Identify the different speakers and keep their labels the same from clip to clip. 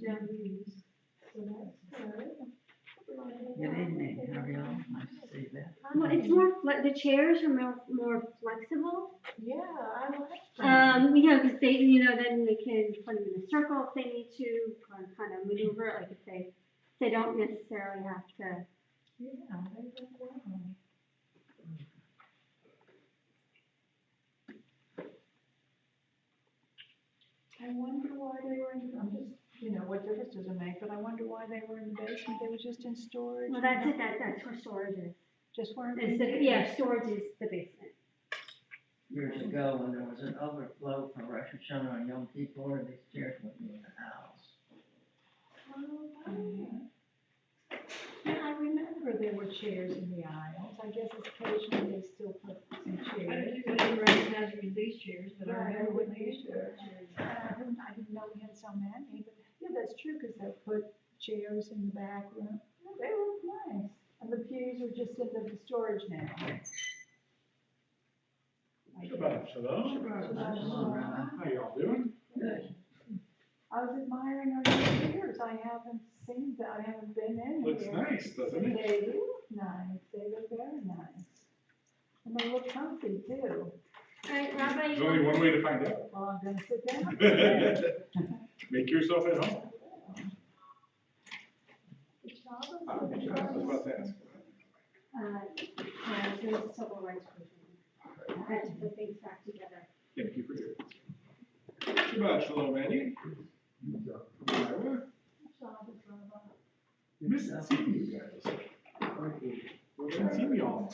Speaker 1: PWs, so that's good.
Speaker 2: Good evening, how are y'all? Nice to see you.
Speaker 3: Well, it's more, the chairs are more flexible.
Speaker 1: Yeah, I like that.
Speaker 3: Because they, then they can put them in a circle if they need to, or kind of maneuver, it, like if they don't necessarily have to.
Speaker 1: Yeah, they look well. I wonder why they were in, I'm just, what difference does it make, but I wonder why they were in the basement, they were just in storage.
Speaker 3: Well, that's it, that's where storage is.
Speaker 1: Just weren't.
Speaker 3: Yeah, storage is the basement.
Speaker 2: Years ago, when there was an overflow from Rosh Hashanah and Yom Kippur, these chairs would be in the house.
Speaker 1: Yeah, I remember there were chairs in the aisles, I guess occasionally they still put some
Speaker 4: I
Speaker 1: chairs.
Speaker 4: didn't recognize these chairs, but I
Speaker 1: Right,
Speaker 4: remember when they
Speaker 1: used
Speaker 4: used
Speaker 1: to.
Speaker 4: to.
Speaker 1: I didn't know we had so many, but yeah, that's true, because they put chairs in the back room. Yeah, they look nice. And the pews are just in the storage now.
Speaker 5: Shabbat shalom.
Speaker 2: Shalom, Rabbi.
Speaker 5: How y'all doing?
Speaker 2: Good.
Speaker 1: I was admiring our new chairs. I haven't seen that. I haven't been in
Speaker 5: Looks
Speaker 1: here.
Speaker 5: nice, doesn't it?
Speaker 1: They do look nice. They look very nice. And they look comfy too.
Speaker 3: All right, Rabbi,
Speaker 5: There's only one way to find out.
Speaker 1: Well, I'm gonna sit down.
Speaker 5: Make yourself at home.
Speaker 1: The Shabbos
Speaker 5: I
Speaker 1: is
Speaker 5: was about to ask.
Speaker 3: there's a civil rights version. I had to put things back together.
Speaker 5: Thank you for doing it. Shabbat shalom, Eddie. Iowa.
Speaker 1: Shabbos, Rabbi.
Speaker 5: Missed seeing you guys. We haven't seen y'all.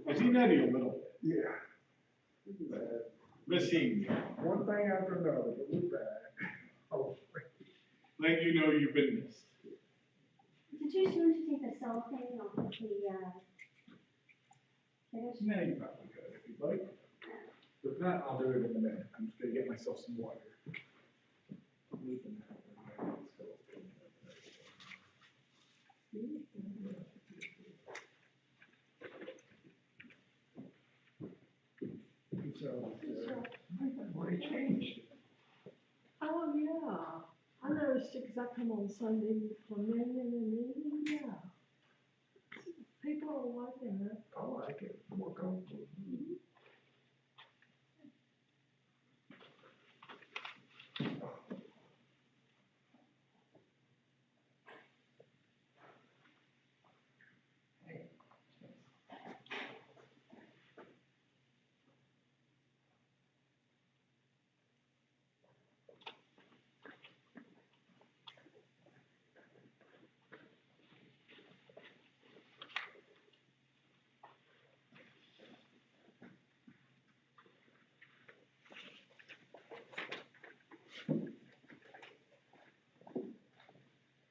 Speaker 5: I've seen Eddie a little bit.
Speaker 6: Yeah.
Speaker 5: Miss seeing you.
Speaker 6: One thing after another, but we're back. Oh,
Speaker 5: Letting you know you've been missed.
Speaker 3: Is it too soon to take the cellophane off of the, finish?
Speaker 5: No, you probably could if you'd like. If not, I'll do it in a minute. I'm just gonna get myself some water.
Speaker 6: what a change.
Speaker 4: Oh, yeah. I noticed it because I come on Sunday for minion and meeting, yeah. People are liking it.
Speaker 6: I like it, more comfortable.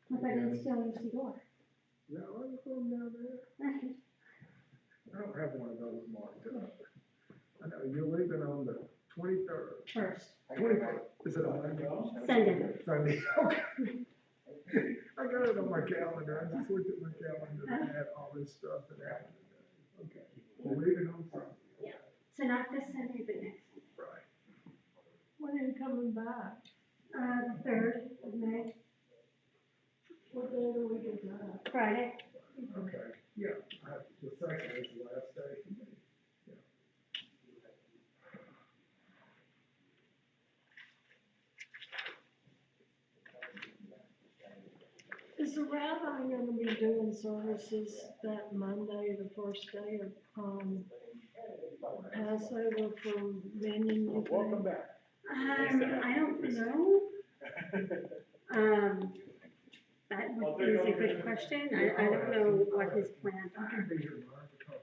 Speaker 3: Look, I didn't still use the door.
Speaker 6: No, I'm from down there. I don't have one of those marked up. I know, you're leaving on the 23rd.
Speaker 3: First,
Speaker 6: 21st. Is it on Monday?
Speaker 3: Sunday.
Speaker 6: Sunday, okay. I got it on my calendar. I just looked at my calendar and had all this stuff that happened today. Okay. We're leaving on Sunday.
Speaker 3: Yeah. So not this Sunday, but next.
Speaker 6: Right.
Speaker 4: When are you coming back?
Speaker 3: The 3rd of May,
Speaker 4: What day of the week is that?
Speaker 3: Friday.
Speaker 6: Okay, yeah, the second is the last day for me.
Speaker 4: Is the rabbi gonna be doing services that Monday, the first day of, Passover for minion?
Speaker 5: Welcome back.
Speaker 3: I don't know. That is a good question. I don't know what his plans
Speaker 6: I
Speaker 3: are.
Speaker 6: can be here tomorrow because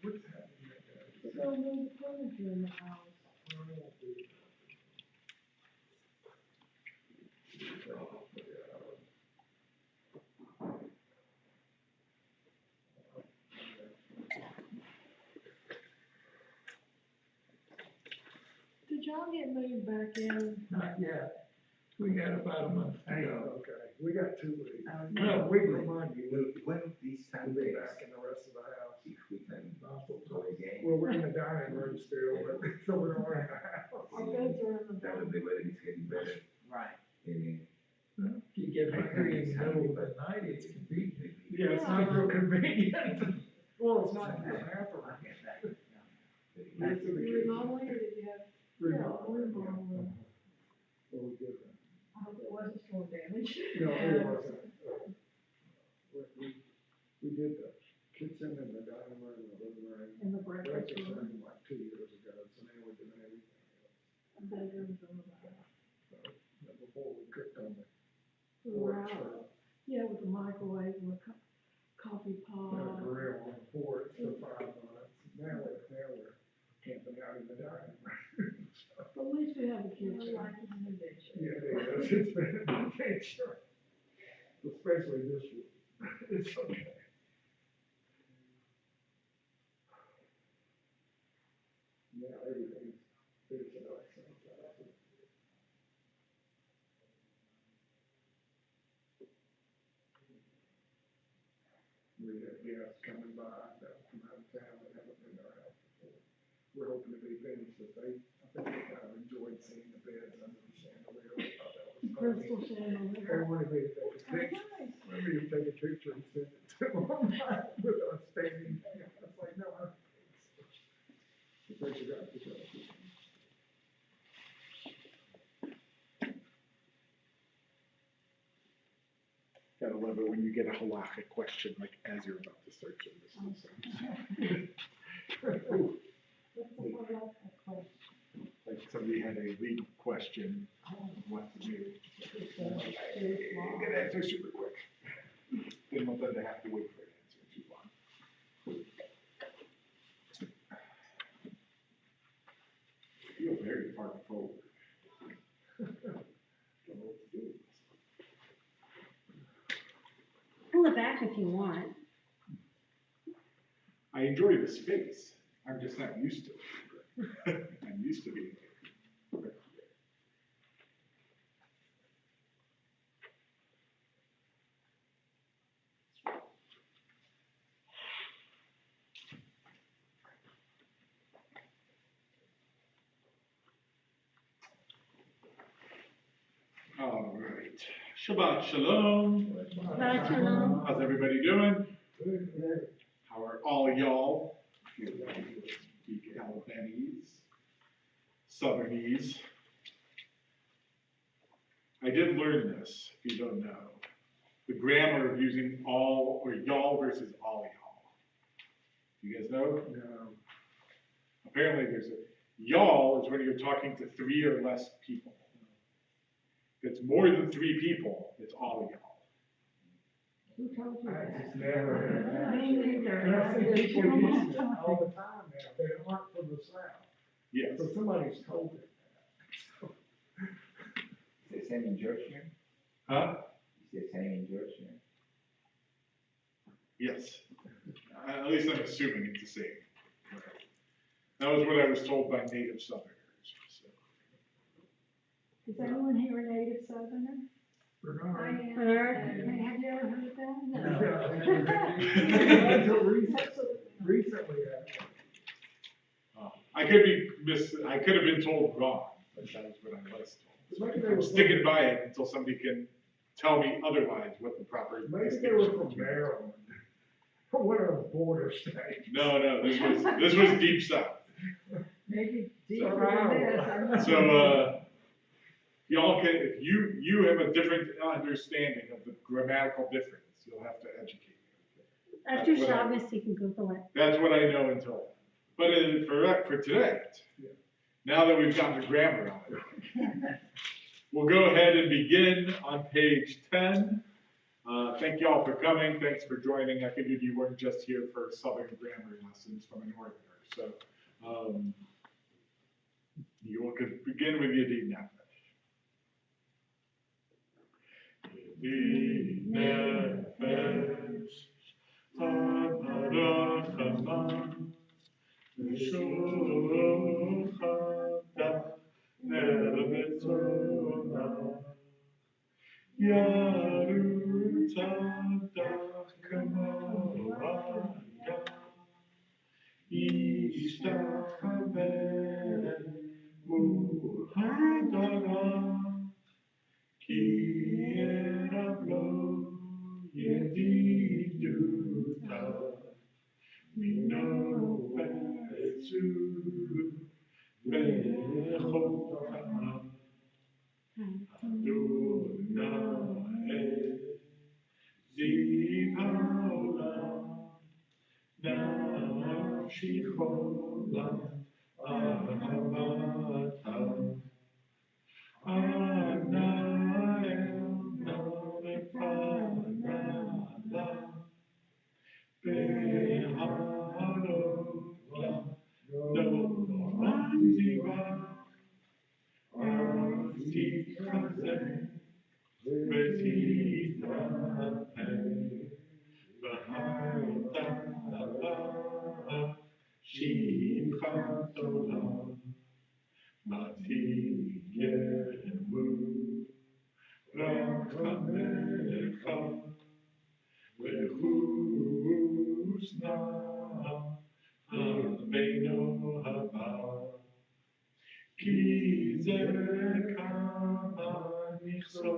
Speaker 6: what's happening there?
Speaker 4: They'll move the furniture in the house. Did y'all get moved back in?
Speaker 6: Not yet. We got about a month to go. Okay, we got 2 weeks.
Speaker 2: No.
Speaker 6: No, we remind you,
Speaker 7: One of these
Speaker 6: we'll be
Speaker 7: Sundays,
Speaker 6: back in the rest of the house.
Speaker 7: if we can play a game,
Speaker 6: Well, we're in the dining room still, but so we are in the house.
Speaker 4: Our beds are in the
Speaker 7: that would be where it's getting better.
Speaker 2: Right.
Speaker 7: And
Speaker 6: Uh, three in the middle of the night, it's convenient. Yeah, it's not real convenient. Well, it's not in the bathroom.
Speaker 4: Remodeling, or did you have? Remodeling.
Speaker 6: Well, we did that.
Speaker 4: I hope it wasn't storm damage.
Speaker 6: No, it wasn't. We did the kitchen and the dining room and the living room.
Speaker 4: In the breakfast
Speaker 6: Breakfast
Speaker 4: room.
Speaker 6: room like 2 years ago, so now we're doing everything else.
Speaker 4: Bedrooms and the bath.
Speaker 6: So, before we cooked on the
Speaker 4: Wow.
Speaker 6: porch,
Speaker 4: Yeah, with the microwave and the coffee
Speaker 6: the
Speaker 4: pot.
Speaker 6: grill on the porch for 5 months. Now we're camping out in the dining room. So,
Speaker 4: At least we have a kitchen.
Speaker 6: yeah, it is. It's been an adventure. Especially this week. It's okay. Now everything's finishing up sometimes. We have guests coming by that from out of town that haven't been to our house before. We're hoping to be finished, but I think they kind of enjoyed seeing the beds under the chandelier. We thought that was funny.
Speaker 4: Crystal chandelier.
Speaker 6: They wanted me to take a picture. Let me take a picture and send it to them with us standing there. I was like, no, I don't think so. But they forgot to tell us.
Speaker 5: Gotta love it when you get a halachic question, like, as you're about to start service. Ooh, like somebody had a legal question, what to do. Get an answer super quick. Didn't want them to have to wait for an answer too long. I feel very far forward. Don't know what to do.
Speaker 3: Pull it back if you want.
Speaker 5: I enjoy the space. I'm just not used to it. I'm used to being here. All right. Shabbat Shalom.
Speaker 3: Shabbat Shalom.
Speaker 5: How's everybody doing? How are all y'all? If you speak Albanese, Southernese. I did learn this, if you don't know. The grammar of using all or y'all versus all y'all. You guys know?
Speaker 6: No.
Speaker 5: Apparently there's a, y'all is when you're talking to 3 or less people. If it's more than 3 people, it's all y'all.
Speaker 4: Who told you
Speaker 6: I
Speaker 4: that?
Speaker 6: just never heard that.
Speaker 4: Me neither.
Speaker 6: And I see people using it all the time now, they aren't from the South.
Speaker 5: Yes.
Speaker 6: So somebody's told them that.
Speaker 7: Is it same in Georgia?
Speaker 5: Huh?
Speaker 7: Is it same in Georgia?
Speaker 5: Yes. At least I'm assuming it's the same. That was what I was told by native Southerners. So.
Speaker 1: Is anyone here a native Southerner?
Speaker 6: Bernard.
Speaker 1: Have you ever heard that?
Speaker 6: No. Until recently,
Speaker 5: I could have been told wrong, but that was what I was told.
Speaker 6: Maybe they
Speaker 5: I'm
Speaker 6: were
Speaker 5: sticking by it until somebody can tell me otherwise what the proper
Speaker 6: Maybe they were from Maryland, or one of those border states.
Speaker 5: No, this was deep south.
Speaker 1: Maybe
Speaker 6: deeper
Speaker 1: than this.
Speaker 5: So, y'all can, if you have a different understanding of the grammatical difference, you'll have to educate me.
Speaker 3: After
Speaker 5: That's what I-
Speaker 3: Shabbos, you can Google it.
Speaker 5: That's what I know until. But for today, now that we've gotten the grammar on it, we'll go ahead and begin on page 10. Thank y'all for coming. Thanks for joining. I figured you weren't just here for Southern grammar lessons from a Northerner. So you could begin with Yadid Nefesh. Yadid Nefesh, Haparachama, V'shul Chada, Nerebetzona, Yaru Tzavdach Kamoaya, Ishtachaveh Muhadara, Ki kablo yediduta mino vetsu vechotam Adonai zivaolam nafshi cholam ahavatam Anael namepanala beharolam Ziva Artikazeh Vezitapeh V'haytala Shivchatolam Matiyemu Rachamecha V'chusna Aveinu Haba Ki ze kama nichsa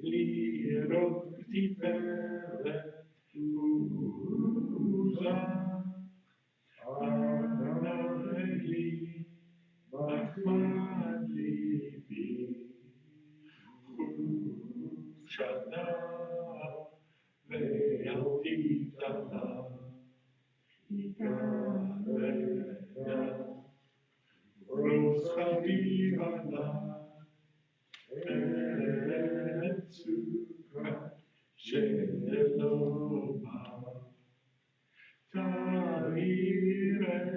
Speaker 5: lirot tiferet uza Adonai li machmad libi chushana ve'altitala Igarena Ros Chavivana Etzuka Sheloma Ta'ireret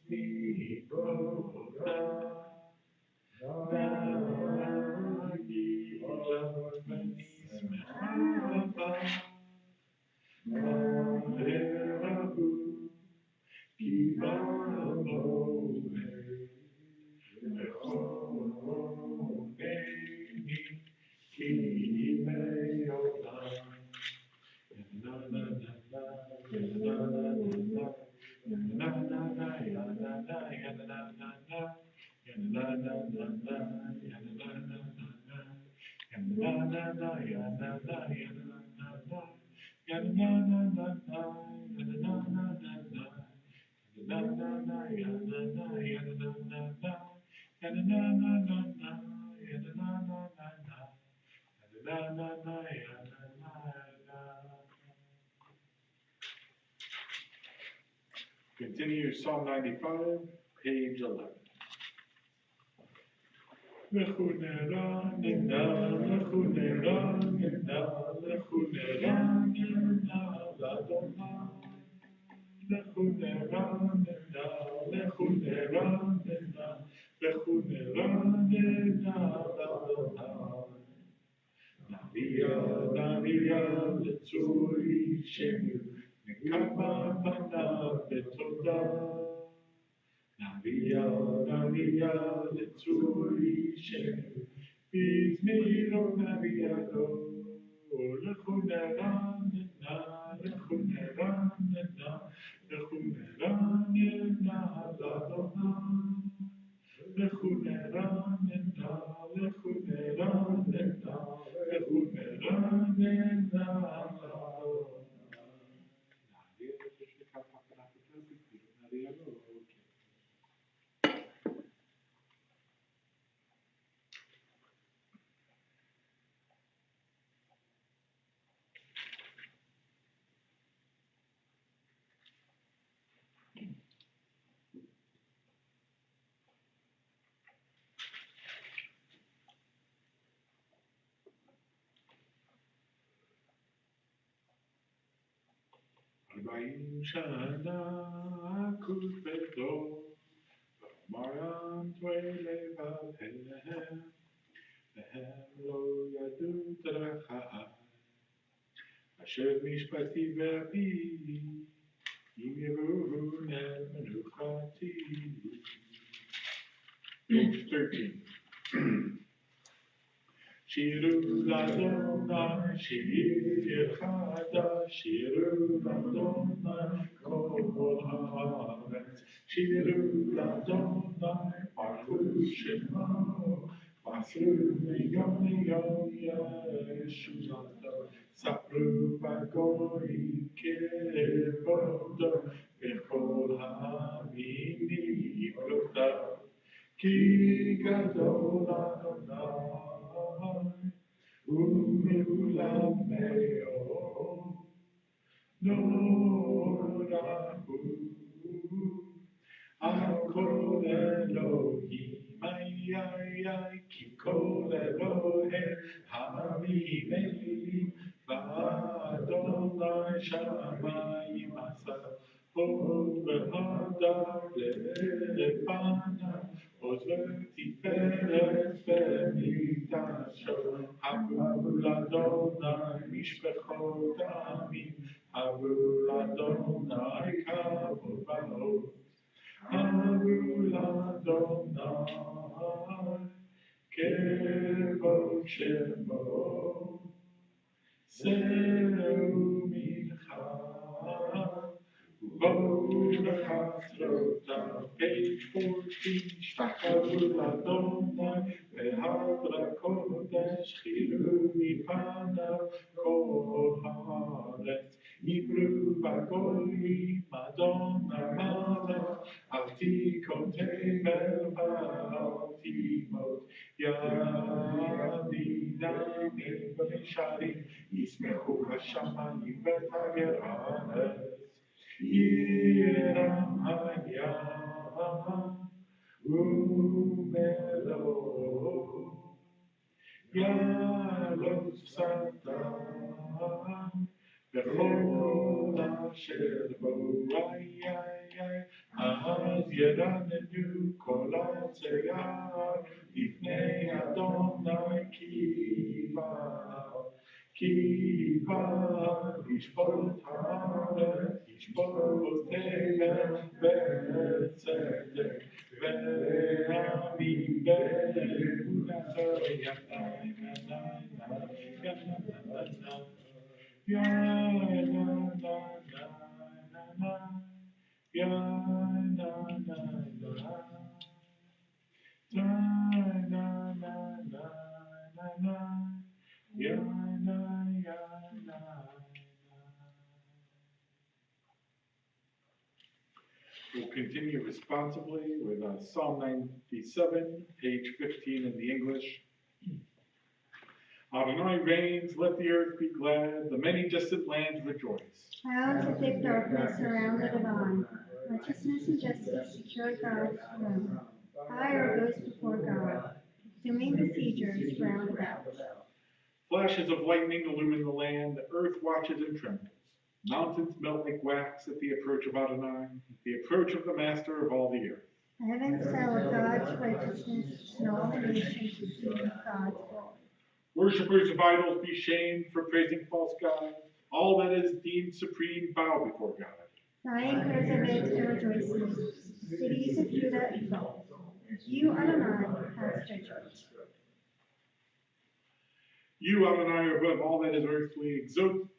Speaker 5: Mibota Nagilat Benismechava Ma'erahu Kivamone Mechoneni Kimeolam Na na na na na na na na na na ya na na ya na na na na ya na na na na ya na na na na ya na na na ya na na ya na na na ya na na na na ya na na na na Na na na ya na na ya na na na na ya na na na na na ya na na na na na ya na na na ya na na na. Continue Psalm 95, page 11. Lechunera nina, lechunera nina, lechunera nina, l'Adonai. Lechunera nina, lechunera nina, lechunera nina, l'Adonai. Navia, navia, letzuri shenu, nekama panav betoda. Navia, navia, letzuri shenu, bizmiro naviado. Lechunera nina, lechunera nina, lechunera nina, l'Adonai. Lechunera nina, lechunera nina, lechunera nina, Arba'im shana akut beto, maram levahem, vehem lo yadu drachai, asher mishpati ve'avi, im yevuhu menuchati. Page 13. Shiru l'Adonai, shir chadash, shiru l'Adonai, kol haaretz. Shiru l'Adonai, baruch shemo, Masru yom Yeshuato, Sapru Bagori Kevodo, Bechol Hamini Broda, Ki Gadol Adonai, U'Me'ulam Me'od, Norahu, Kol Elohim, Ki Kol Elohim, Hamimim, V'Adonai Shamayim Asa, Hod V'Hadar Lepanav, Oz V'Tiferet V'Mikdasho, Havu L'Adonai Mishpechot Amim, Havu L'Adonai Kavod V'Hod, Havu L'Adonai Kevod Shemo, Seru Mincha, Page 14, Shtachavu L'Adonai, V'Hadra Kodesh, Chilu Mipanav, Kol Haaretz, Yibru Bagoyim, Madonna Malach, Altikotei Melba, Altimot, Yadinami V'Misharim, Yismechu Hashamayim V'Tager Haaretz, Yiram Hayam, Umelo, Yalos Satan, Bechol Asher Bo, Az Yeranenu Kol Atzeyar, Lifnei Adonai Kiva, Yishpot Haaretz, Yishpot Tevel, Ve'tzedek, Ve'amim, Ve'emunah, We'll continue responsibly with Psalm 97, page 15 in the English. Adonai reigns, let the earth be glad, the many distant lands rejoice.
Speaker 3: Clouds of thick darkness surround the divine. Righteousness and justice secure God's throne. Fire goes before God, consuming besiegers round about.
Speaker 5: Flashes of lightning illumine the land, the earth watches and trembles. Mountains melt like wax at the approach of Adonai, the approach of the master of all the earth.
Speaker 3: The heavens tell of God's righteousness, and all the nations see of God's glory.
Speaker 5: Worshippers of idols be shamed for praising false gods. All that is deemed supreme bow before God.
Speaker 3: Zion hears of it and rejoices. Cities of Judah exult. You, Adonai, have judgment.
Speaker 5: You, Adonai, are above all that is earthly,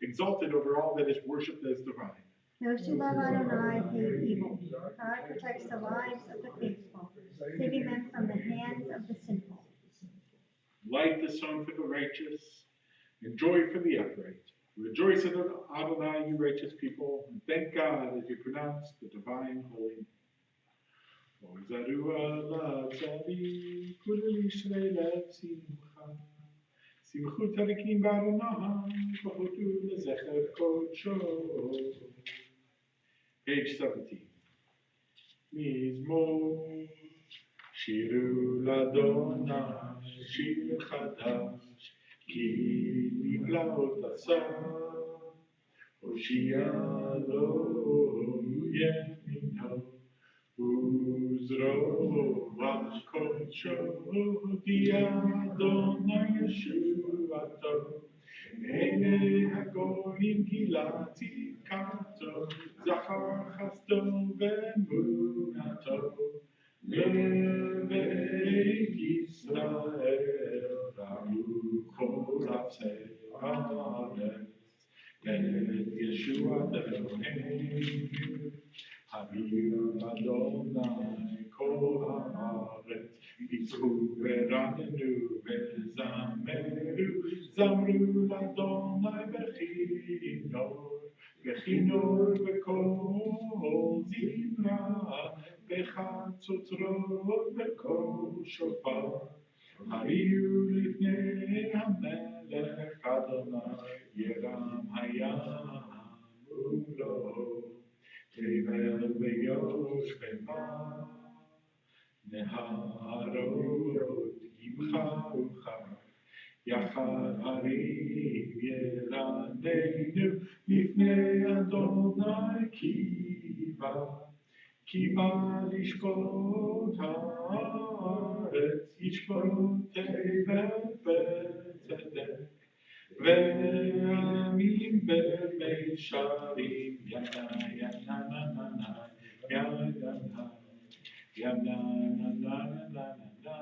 Speaker 5: exalted over all that is worshipped as divine.
Speaker 3: Those who love Adonai hate evil. God protects the lives of the faithful, saving them from the hands of the sinful.
Speaker 5: Light is sown for the righteous, and joy for the upright. Rejoice in Adonai, you righteous people, and thank God as you pronounce the divine holy name. Ozaru ala tzadi, kulei shrei lev simcha. Simchu tzadikim b'Adonai, v'chotu lezecher kodsho. Page 17. Mizmor, shiru l'Adonai, shir chadash, ki niflaot asa, hoshia lo yemino, uzro v'kodsho, di Adonai Yeshuato. Ene hagoyim gilati kato, zachar chasto ve'emunato, lebeit Yisrael, ramu chol afsei haaretz, et Yeshua Elohim, Havim Adonai kol haaretz, Pitzchu ve'ranenu ve'zameru, zamru l'Adonai bechinor v'kol zimra, בחצוצרות בקול שופר, הריעו לפני המלך אדוני, ירם הים מולו, תבל ויושבמה, נהרות ימחאוך, יחד הרים ירננו, לפני אדוני כי בא לשפוט הארץ, ישפוט תבל בצדק, ועמים במישרים, ינה ינה נה נה ינה ינה נה נה נה נה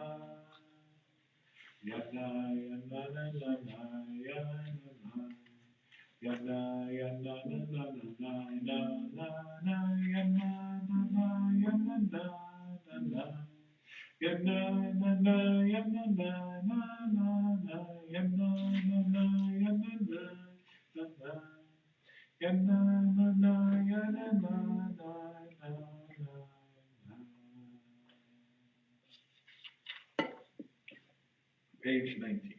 Speaker 5: ינה ינה נה נה ינה ינה נה נה נה Page 19.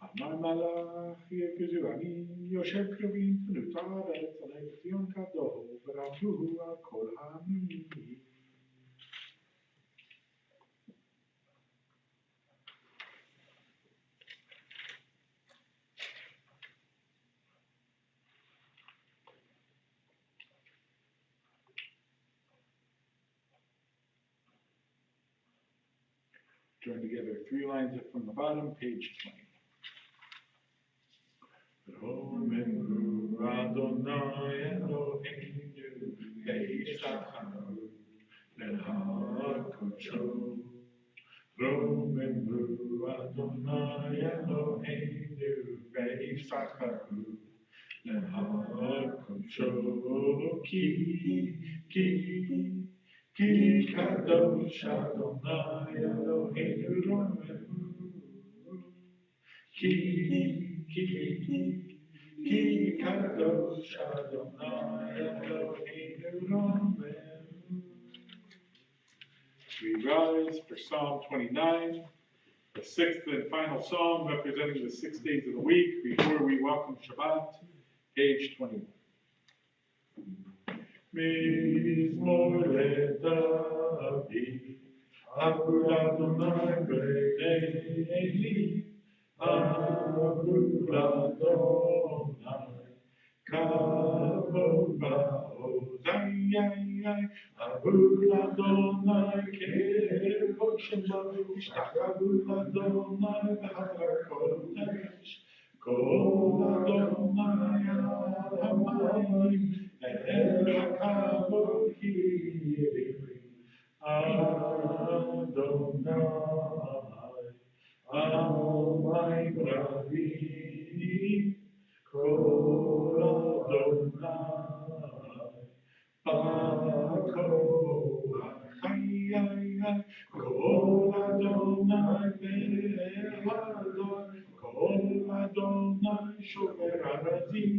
Speaker 5: אמר מלאך יגזו אני יושב קרובים פנות הארץ עלי ציון קדוש ורבו על כל העמים. Join together 3 lines up from the bottom, page 20. Romenu Adonai Eloheinu Ve'ishtacharu Le'hakodsho. Romenu Adonai Eloheinu Ve'ishtacharu Le'hakodsho. Ki kadosh Adonai Eloheinu Romenu. Ki kadosh Adonai Eloheinu Romenu. We rise for Psalm 29, the 6th and final psalm representing the 6 days of the week before we welcome Shabbat, page 21. Mizmor leDavid, Abul Adonai b'Eli, Abul Adonai, Kavod ba'oz, Abul Adonai kevod shemo, Abul Adonai v'hadar kodesh, Kol Adonai al hamayim, El hakavod hirimi, Adonai. Almighty Bravi, Kol Adonai, Bako Achayai, Kol Adonai Behador, Kol Adonai Shomer Arazim,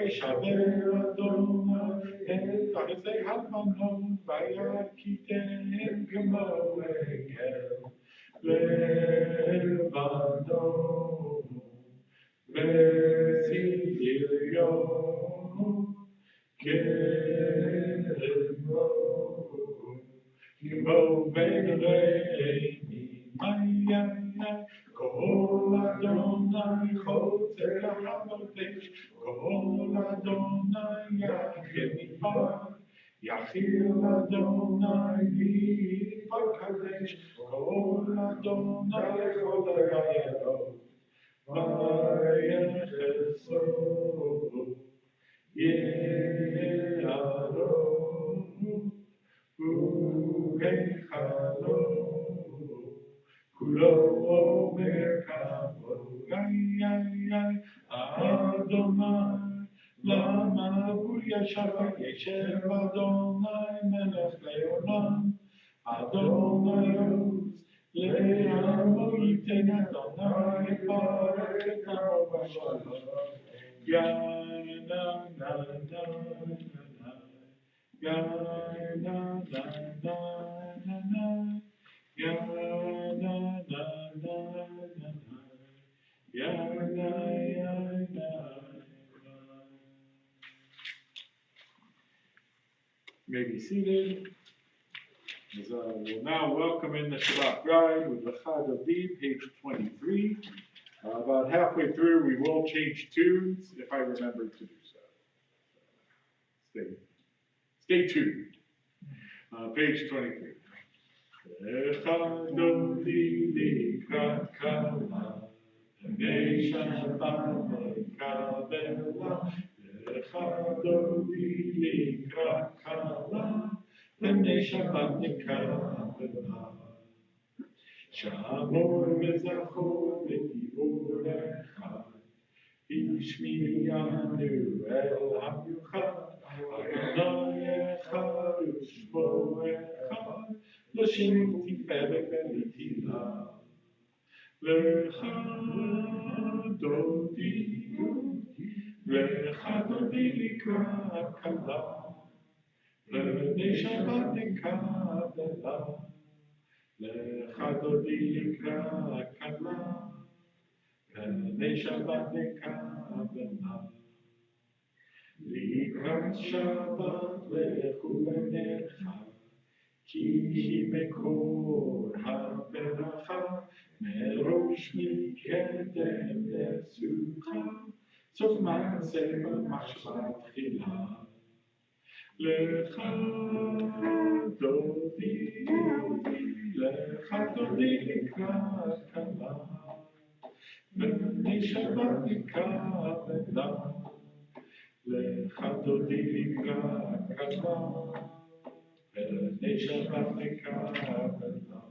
Speaker 5: Eshaver Adonai, Et Arzei Habanon, Vayakitehem Kemo Egel. Levado, Vesilio, Kemo, Kemo Vereini, Maya, Kol Adonai, Chotzer HaMotesh, Kol Adonai, Yachim Yachil Adonai V'Yifar Kadesh, Kol Adonai Echod Hayadot, Vayecheso, Ye'aro, U'Echalo, Kulo Omer Kavod, Adonai. Lama Ur Yashar Yeshev Adonai Melech Leolam, Adonai Oz, Le'amo Yiten Adonai Barak et Amo Bashalom. Ya na na na na, ya na na na na, ya na na na na, ya na ya na. May be seated. As we'll now welcome in the Shabbat bride with the Chad Aviv, page 23. About halfway through, we will change tunes if I remember to do so. Stay tuned. Page 23. Echadodi likrat kala, b'nei Shabbat mekabela. Echadodi likrat kala, b'nei Shabbat mekabela. Shamor v'zachor v'dibur echad, Ishmiyanu el ha'michad, Adonai echad u'shmo echad, L'shem tiferet v'letila. Lecha dodi, lecha dodi likrat kala, B'nei Shabbat nekabela. Lecha dodi likrat kala, B'nei Shabbat nekabela. Likrat Shabbat lechu b'necha, Ki hi mekor ha'beracha, Merosh mikedem lesucha, Sof ma'aseh b'machshav tchila. Lecha dodi, lecha dodi likrat kala, B'nei Shabbat nekabela. Lecha dodi likrat kala, B'nei Shabbat nekabela.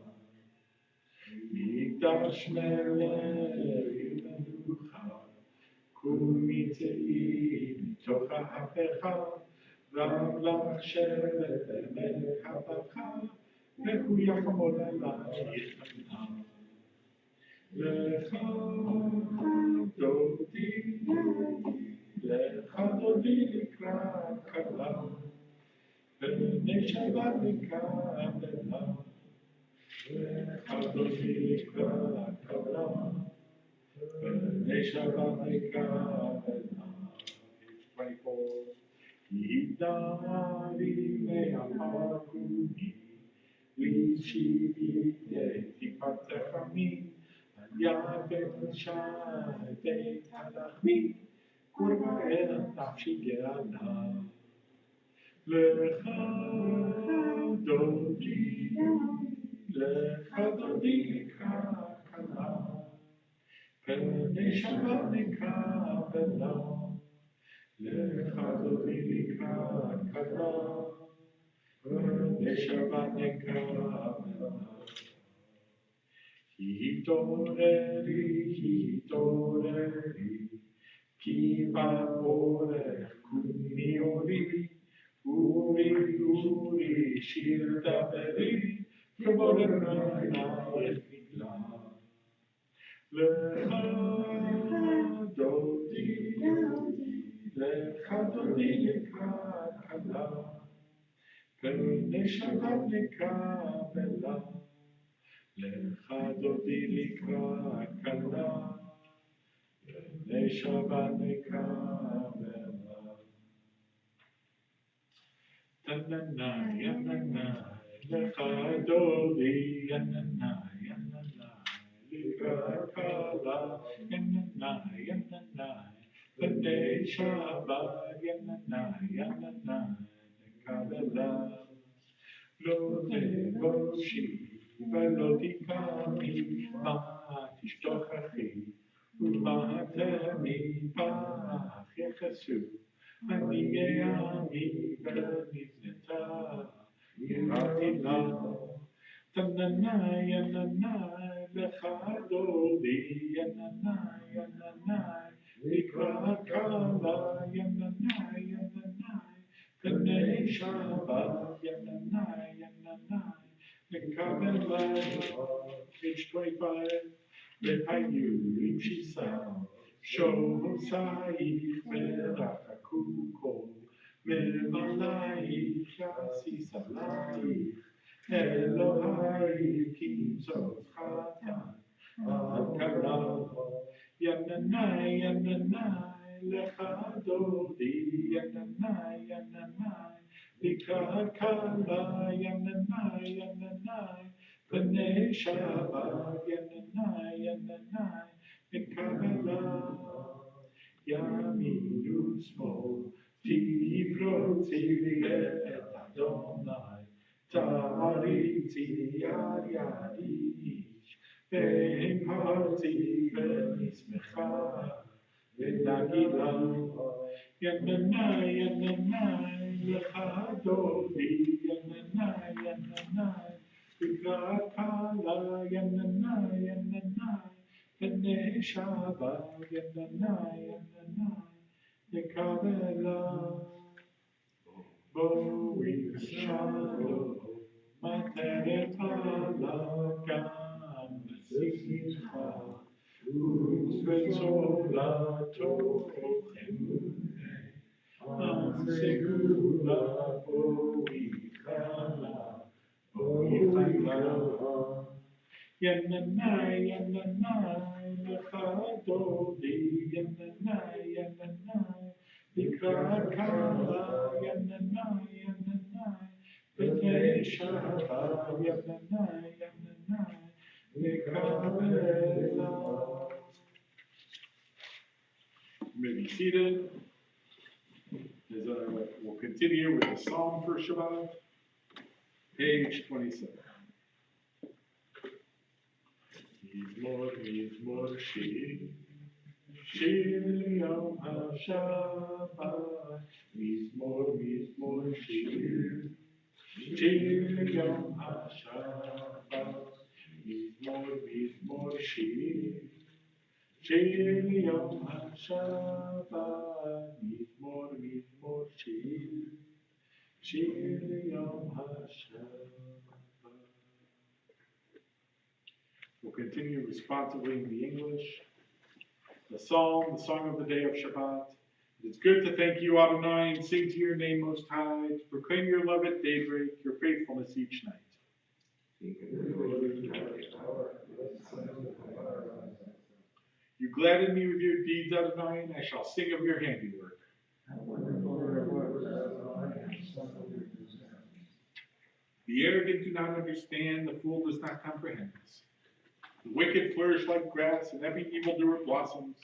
Speaker 5: Mikdash melech melucha, Kumi tzei mitoch ha'apecha, V'amlach shevet melech ha'apecha, Vehu yachmol alayich hamna. Lecha dodi, lecha dodi likrat kala, B'nei Shabbat nekabela. Lecha dodi likrat kala, B'nei Shabbat nekabela. Page 24. Yidari me'amarkuni, L'shivi tipat techami, Yavet sha'avet halachmi, Kurva el nafshi ge'ala. Lecha dodi, lecha dodi likrat kala, B'nei Shabbat nekabela. Lecha dodi likrat kala, B'nei Shabbat nekabela. Hitoreri, Ki va'orech kumi ori, Uri shir daveri, K'vorech alayich nigla. Lecha dodi, lecha dodi likrat kala, B'nei Shabbat nekabela. Lecha dodi likrat kala, B'nei Shabbat nekabela. Tananai, yananai, lecha dodi, yananai, yananai, likrat kala, yananai, yananai, B'nei Shabbat, yananai, yananai, nekabela. Lo teboshi, velo tikami, ma tishtochachi, u'ma temi bach yechasu, ani ye'ami v'nizneta, yirati la. Tananai, yananai, lecha dodi, yananai, yananai, likrat kala, yananai, yananai, B'nei Shabbat, yananai, yananai, Page 25. Lehayu Shisa. Shosai Merakakuko. Memalai Shasi Salai. Elohai Kimso Chatan. Akala. Yananai, Yananai, Lecha Dodi, Yananai, Yananai, Likrat Kala, Yananai, Yananai, B'nai Shabbat, Yananai, Yananai, Mikabala, Yami Yusmo, Tivroti Et Adonai, Tariti Yad Yadi. Ve'im parti ve'nismecha ve'nagila Yananai, Yananai, lecha dodi Yananai, Yananai, Likrat kala Yananai, Yananai, B'nai Shabbat Yananai, Yananai, Lekavela Boi Shalom Materet Halakam Simcha Uzvezola Tochem Am Segula Boichala Boichala Yananai, Yananai, Lecha Dodi Yananai, Yananai, Likrat Kala Yananai, Yananai, B'nai Shabbat Yananai, Yananai, Lekavela. You may be seated. We'll continue with the Psalm for Shabbat, page 27. Mizmor Shir, Shir Yom HaShabbat. Mizmor Shir, Shir Yom HaShabbat. Mizmor Shir, Shir Yom HaShabbat. Mizmor Shir, Shir Yom HaShabbat. We'll continue responsibly in the English. The Psalm, the song of the day of Shabbat. It is good to thank you, Adonai, and sing to your name most high, to proclaim your love at daybreak, your faithfulness each night. You gladden me with your deeds, Adonai, and I shall sing of your handiwork. The arrogant do not understand, the fool does not comprehend this. The wicked flourish like grass, and every evildoer blossoms,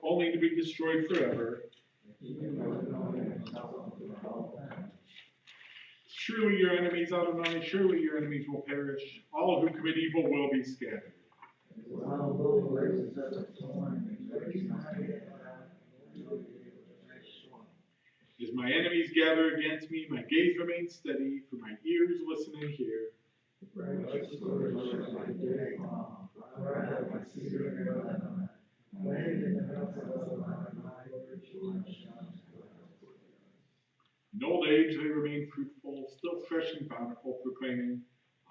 Speaker 5: only to be destroyed forever. Surely your enemies, Adonai, surely your enemies will perish. All who commit evil will be scattered. As my enemies gather against me, my gaze remains steady, for my ears listen and hear. In old age they remain fruitful, still fresh and bountiful, proclaiming,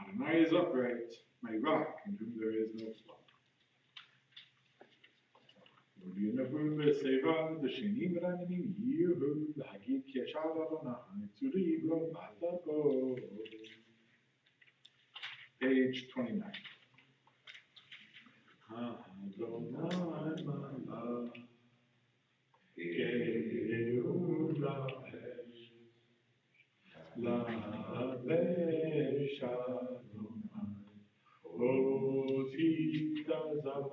Speaker 5: Adonai is upright, my rock in whom there is no flaw. Page 29. Adonai malach, geula lavesh Adonai, oti tazar,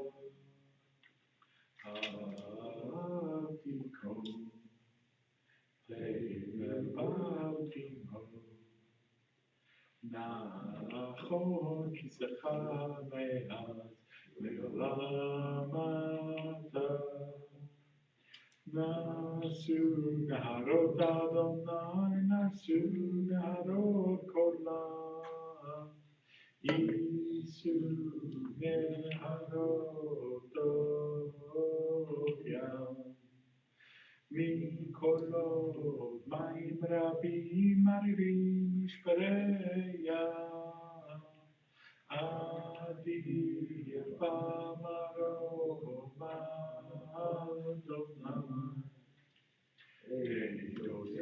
Speaker 5: avtiko, te'evavtimo, nachon kisecha me'az, le'olam ata. Nasu naharot Adonai, nasu naharot kolam, isu naharot oyam, mikolot maim rabim maririm mishparei yam, Adi Pamaro Madonna Eyosecha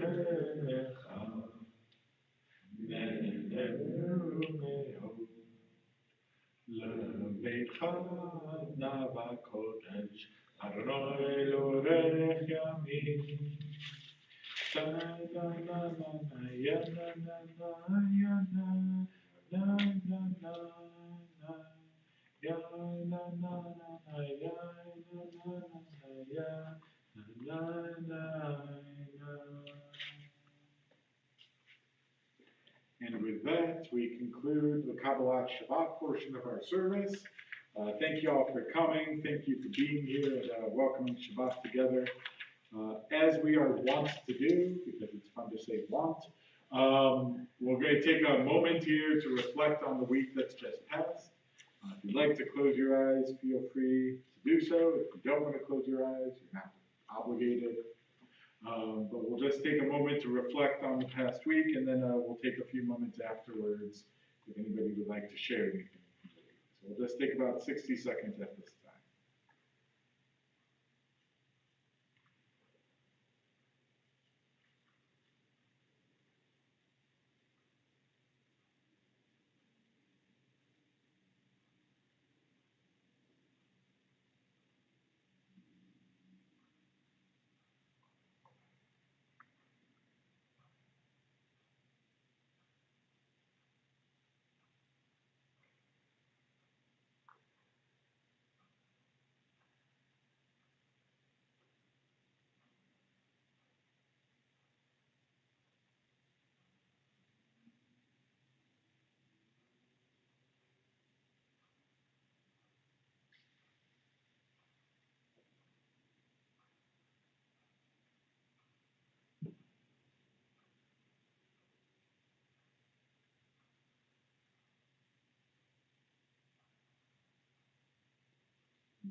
Speaker 5: Nenenumeo Levecha Navakodesh Adonai Lorech Yamin na na na na na ya na na na ya na na na na na ya na na na ya na na na ya na na na. And with that, we conclude the Kabbalat Shabbat portion of our service. Thank you all for coming. Thank you for being here and welcoming Shabbat together. As we are wont to do, because it's fun to say want, we're going to take a moment here to reflect on the week that's just passed. If you'd like to close your eyes, feel free to do so. If you don't want to close your eyes, you're not obligated. But we'll just take a moment to reflect on the past week, and then we'll take a few moments afterwards if anybody would like to share anything. So we'll just take about 60 seconds at this time.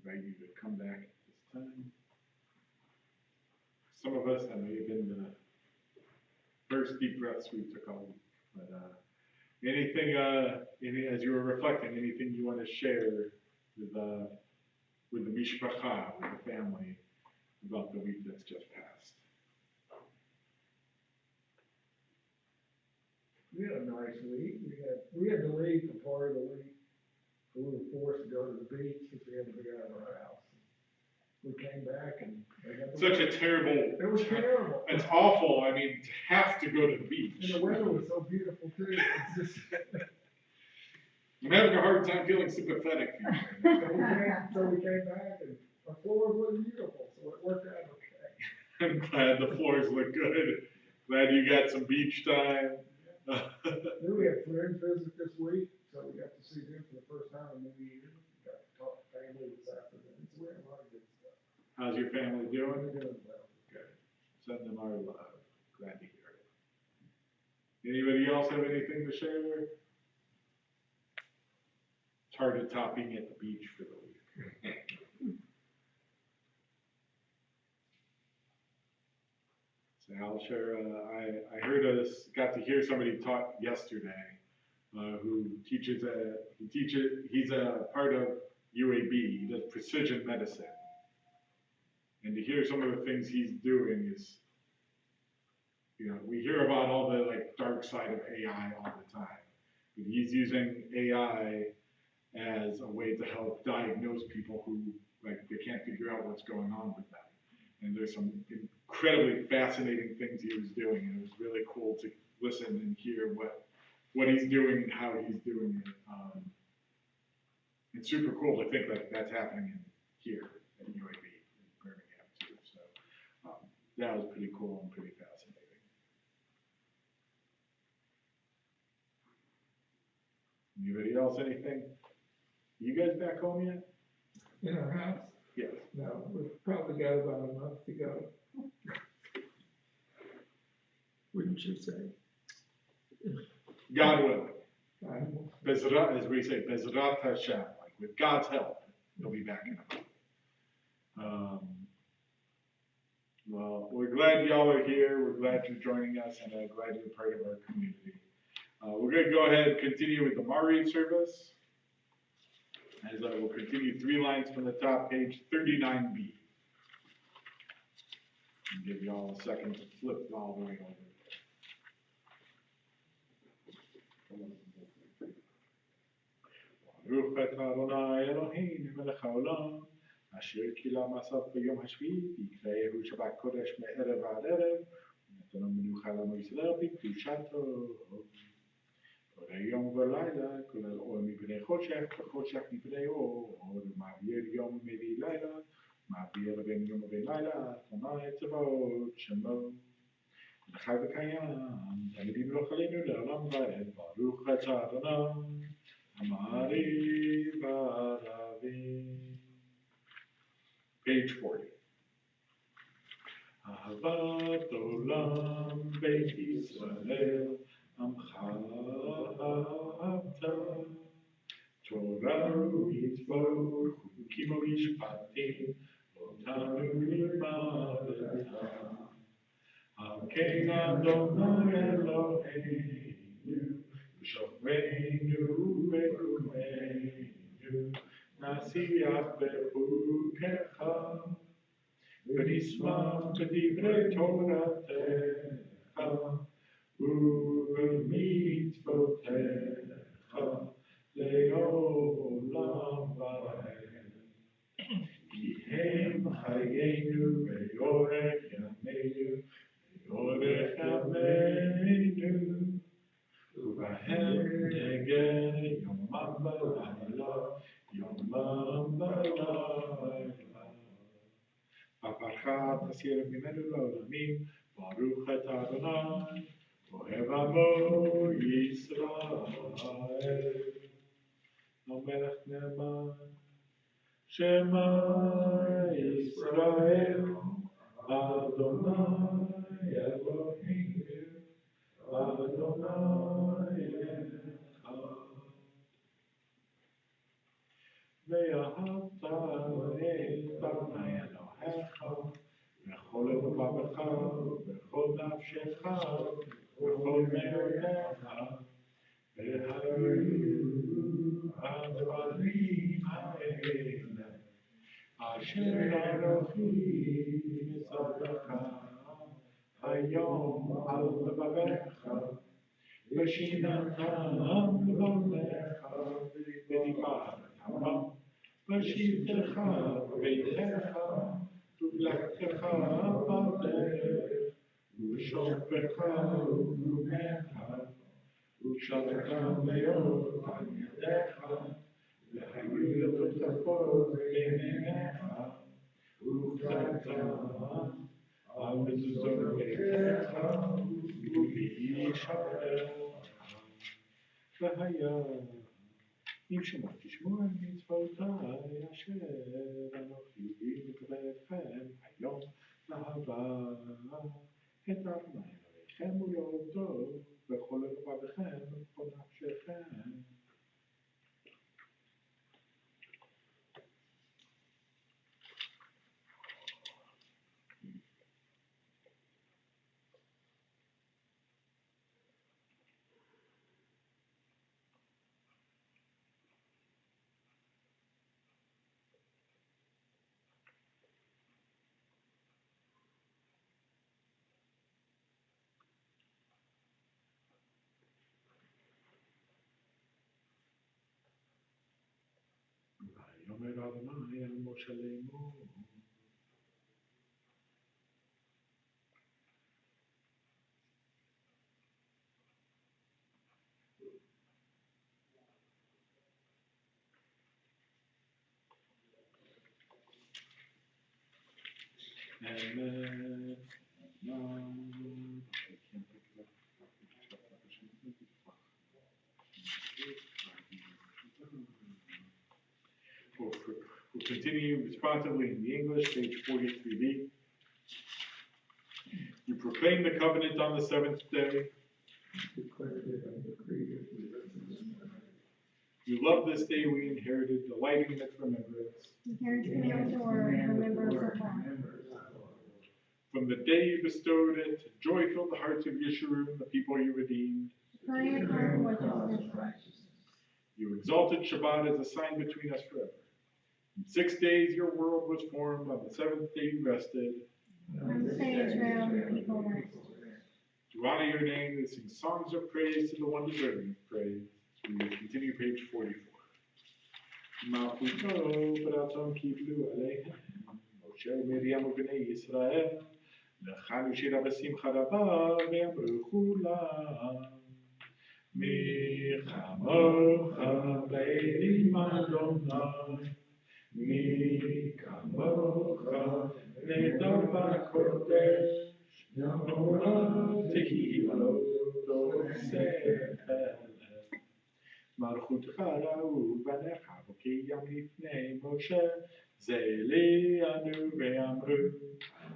Speaker 5: Invite you to come back at this time. Some of us, that may have been the first deep breaths we took all week. But anything, as you were reflecting, anything you want to share with the mishpacha, with the family, about the week that's just passed?
Speaker 6: We had a nice week. We had to leave for part of the week. We were forced to go to the beach because we had to be out of our house. We came back and
Speaker 5: Such a terrible.
Speaker 6: It was terrible.
Speaker 5: It's awful. I mean, to have to go to the beach.
Speaker 6: And the weather was so beautiful too. It's just.
Speaker 5: I'm having a hard time feeling sympathetic.
Speaker 6: So we came back and our floors were beautiful, so it worked out okay.
Speaker 5: I'm glad the floors look good. Glad you got some beach time.
Speaker 6: Then we had friends visit this week, so we got to see them for the first time in many years. Got to talk to family this afternoon, so we had a lot of good stuff.
Speaker 5: How's your family doing?
Speaker 6: They're doing well.
Speaker 5: Good. Send them our love. Glad to hear it. Anybody else have anything to share? It's hard to top being at the beach for the week. So I'll share, I got to hear somebody talk yesterday, who teaches he's a part of UAB, he does precision medicine. And to hear some of the things he's doing is, we hear about all the dark side of AI all the time, but he's using AI as a way to help diagnose people who, they can't figure out what's going on with them. And there's some incredibly fascinating things he was doing, and it was really cool to listen and hear what he's doing and how he's doing it. It's super cool to think that's happening here at UAB in Birmingham too. So that was pretty cool and pretty fascinating. Anybody else, anything? You guys back home yet?
Speaker 6: In our house?
Speaker 5: Yes.
Speaker 6: No, we've probably got about a month to go. Wouldn't you say?
Speaker 5: God willing.
Speaker 6: God will.
Speaker 5: Bezrat, as we say, Bezrat Hashem, with God's help, he'll be back in a month. Well, we're glad y'all are here. We're glad you're joining us, and glad you're part of our community. We're going to go ahead and continue with the Mari service. As I will continue 3 lines from the top, page 39B. And give you all a second to flip all the way over. ברוך אתה אדוני אלוהינו מלך העולם, אשר קילה מעשיו ביום השביעי, ויקראהו שבת קודש מערב ועד ערב, ונתן מנוחה לעמו ישראל בקדושתו. כל היום ולילה, כולל אור מפני חושך, וחושך מפני אור, ומעביר יום ומביא לילה, מעביר בין יום ובין לילה, אדוני צבאות שמו. וחי וקיים, תמידים לא חלינו לעולם ועד, ברוך אתה אדוני. Amari Baravi. Page 40. Ahavat Olam Beit Yisrael Amcha Ahavta Torah Mitzvot Chukim Mishpatim Otanu Limadeta Al Ken Adonai Eloheinu Shofreinu Vekumeinu Nasiach Bechukecha V'nismach B'divrei Toratecha U'b'mitzvotecha Le'olam va'ed Ki hem chayenu ve'yorech yameinu ve'yorech yameinu Uvahem negeh yomam v'layla, yomam v'layla. V'parcha tasir mimenu l'olamim, baruch et Adonai, ohev amo Yisrael. Hamelech ne'eman, Shema Yisrael, Adonai Eloheinu, Adonai Echad. Ve'ahavta et Adonai Elohecha b'chol levavecha b'chol nafshecha b'chol me'otecha v'hayu advarim ha'ele asher anochi mitzavcha היום על לבביך, ושיננתם לבניך, ודיברת עמם, ושבתך בביתך, ובלכתך בדרך, ושופך וגרומך, ושלך מאוד על ידיך, והיו לטוטפות בין עיניך, וכתבת על מזוזות ביתך ובישעריך. והיה אם שמעת תשמעו על מצוותיי אשר אנוכי מקבל אתכם היום להבא את אדוני אלוהיכם ולעובדו בכל לבבכם ובכל נפשכם. ויאמר אדוני אל משה לאמור We'll continue responsively in the English, page 43b. You proclaim the covenant on the 7th day. You love this day we inherited, delighting in its remembrance. From the day you bestowed it, joy filled the hearts of Yeshurun, the people you redeemed. You exalted Shabbat as a sign between us forever. In 6 days your world was formed, on the seventh day you rested.
Speaker 3: On this day Israel and the people rest.
Speaker 5: To honor your name, they sing songs of praise to the one deserving of praise. So we continue page 44. Malchuto b'ratzon kiblu aleihem, Moshe u'Miriam u'bnei Yisrael, l'chanu shira b'simcha raba, ve'amru chulam. Mi chamocha b'elim Adonai, mi kamocha nedar b'kodesh, Nora tehilo tosefel. מלכותך ראו בניך וקיים לפני משה, זה לינו ואמרו,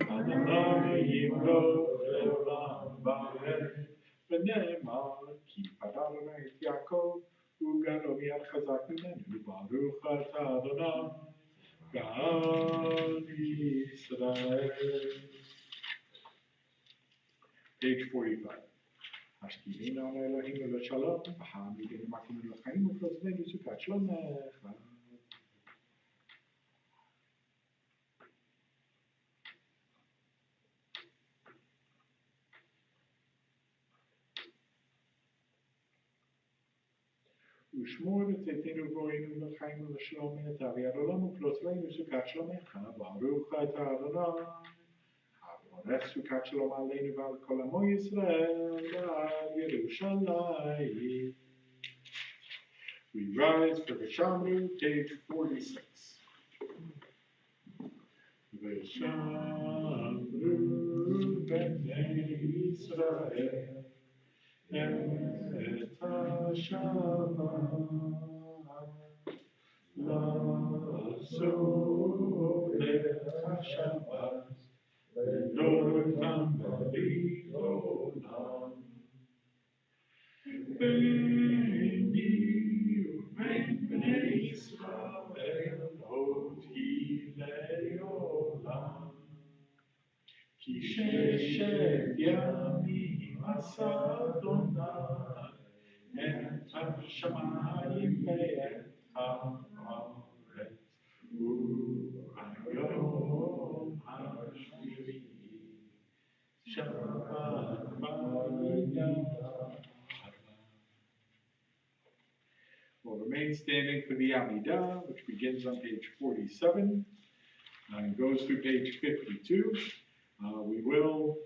Speaker 5: אדוני ימלוך לעולם ועד, ונאמר כי פדרנו את יעקב, וגרום יד חזק ממנו, ברוך אתה אדוני, גאל ישראל. Page 45. השכיבנו על אלוהינו לשלום, והעמידנו מקומנו לחיים ופרוזנו סוכת שלומך. ושמור צאתנו ובואנו לחיים ולשלום מנתב יד עולם ופרוזנו סוכת שלומך, ברוך אתה אדוני. Orech sukat shalom aleinu ועל כל עמו ישראל ועל ירושלים. We rise for Vishamru, page 46. Vishamru b'nei Yisrael et ha-Shabbat la'aso et ha-Shabbat L'olam v'olam. Beni u'ben bnei Yisrael oti le'olam. Ki sheshet yamim asa Adonai et hashamayim ve'et ha'aretz u'hayom ha'shvi'i Shabbat B'Amidah. We'll remain standing for the Amidah, which begins on page 47 and goes through page 52. We will,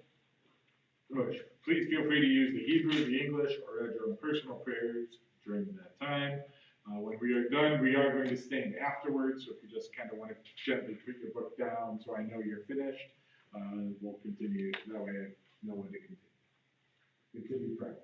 Speaker 5: please feel free to use the Hebrew, the English, or add your own personal prayers during that time. When we are done, we are going to stand afterwards, so if you just kind of want to gently put your book down so I know you're finished, we'll continue. That way I know when to continue praying.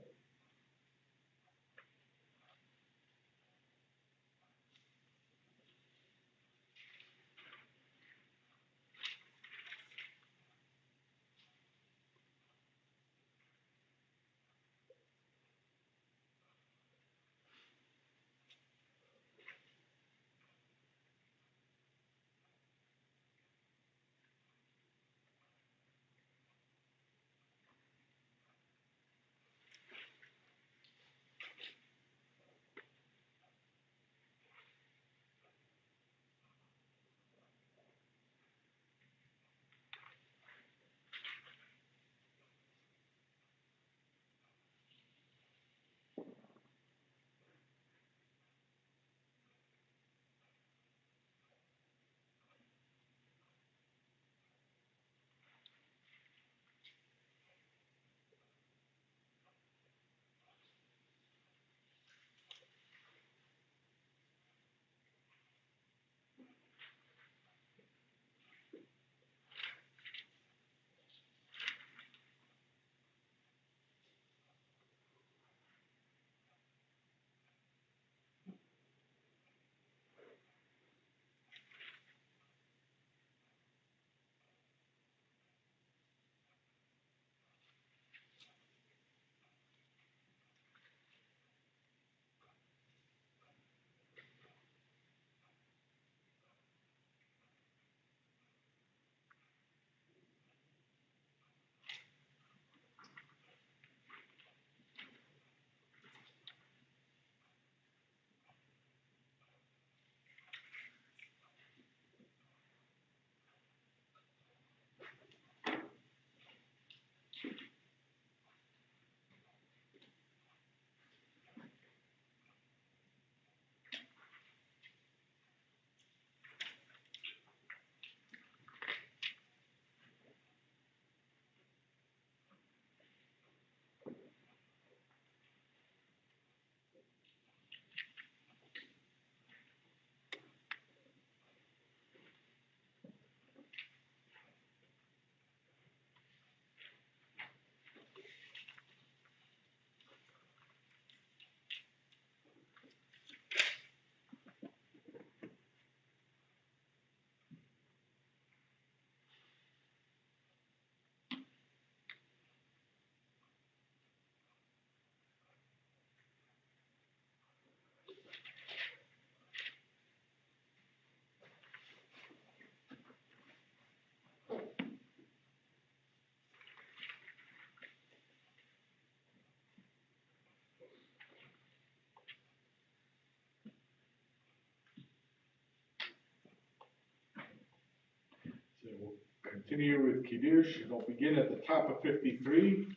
Speaker 5: continue with Kiddush. It'll begin at the top of 53,